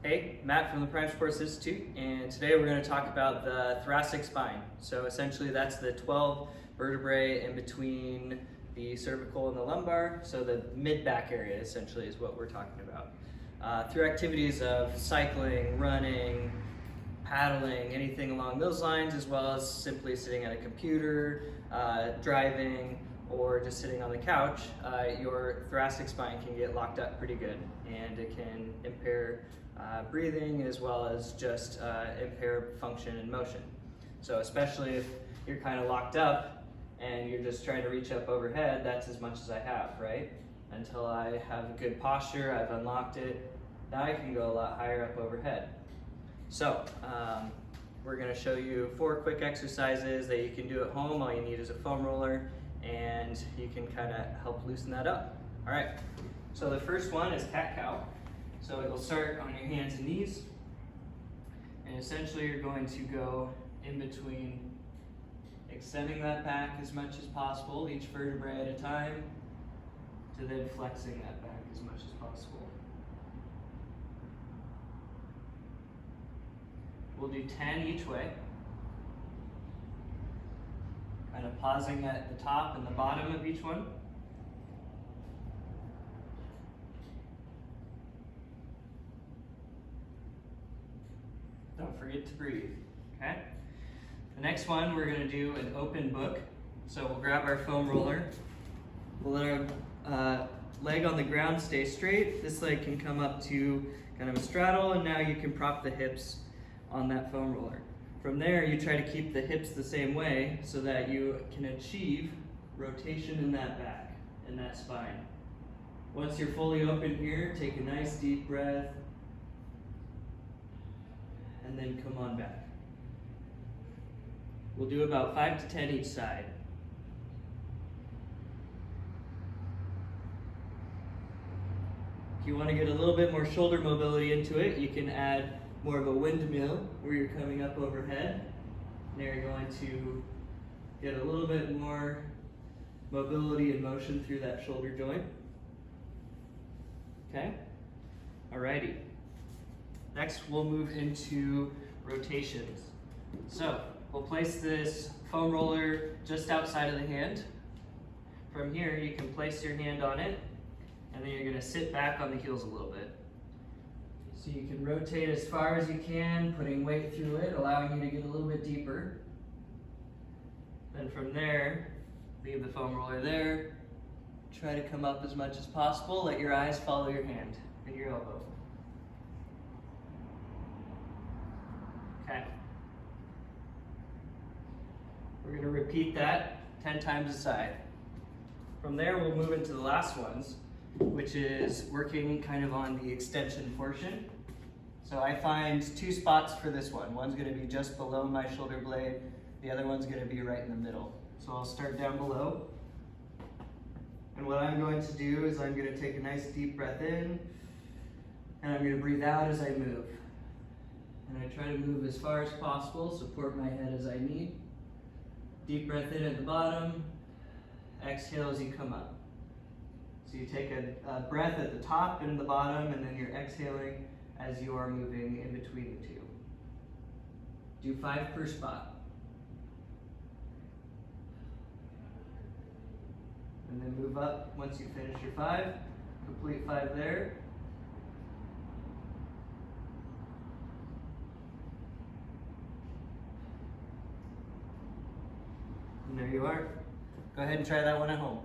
Hey, Matt from the Prime Sports Institute, and today we're going to talk about the thoracic spine. So essentially that's the 12 vertebrae in between the cervical and the lumbar, so the mid-back area essentially is what we're talking about. Through activities of cycling, running, paddling, anything along those lines, as well as simply sitting at a computer, driving, or just sitting on the couch, your thoracic spine can get locked up pretty good, and it can impair breathing as well as just impair function and motion. So especially if you're kind of locked up and you're just trying to reach up overhead, that's as much as I have, right? Until I have a good posture, I've unlocked it, now I can go a lot higher up overhead. So we're going to show you 4 quick exercises that you can do at home. All you need is a foam roller, and you can kind of help loosen that up. All right, so the first one is cat-cow. So it will start on your hands and knees, and essentially you're going to go in between, extending that back as much as possible, each vertebrae at a time, to then flexing that back as much as possible. We'll do 10 each way. Kind of pausing at the top and the bottom of each one. Don't forget to breathe, okay? The next one, we're gonna do an open book. So we'll grab our foam roller. We'll let our leg on the ground stay straight. This leg can come up to kind of a straddle, and now you can prop the hips on that foam roller. From there, you try to keep the hips the same way so that you can achieve rotation in that back, in that spine. Once you're fully open here, take a nice deep breath, and then come on back. We'll do about 5 to 10 each side. If you want to get a little bit more shoulder mobility into it, you can add more of a windmill where you're coming up overhead. There you're going to get a little bit more mobility and motion through that shoulder joint. Okay? Alrighty. Next, we'll move into rotations. So, we'll place this foam roller just outside of the hand. From here, you can place your hand on it, and then you're gonna sit back on the heels a little bit. So you can rotate as far as you can, putting weight through it, allowing you to get a little bit deeper. Then from there, leave the foam roller there. Try to come up as much as possible. Let your eyes follow your hand and your elbow. Okay. We're going to repeat that 10 times a side. From there, we'll move into the last ones, which is working kind of on the extension portion. So I find 2 spots for this one. One's going to be just below my shoulder blade. The other one's going to be right in the middle. So I'll start down below. And what I'm going to do is I'm going to take a nice deep breath in, and I'm going to breathe out as I move. And I try to move as far as possible, support my head as I need. Deep breath in at the bottom, exhale as you come up. So you take a breath at the top and the bottom, and then you're exhaling as you are moving in between the two. Do 5 per spot. And then move up once you finish your 5. Complete 5 there. And there you are. Go ahead and try that one at home.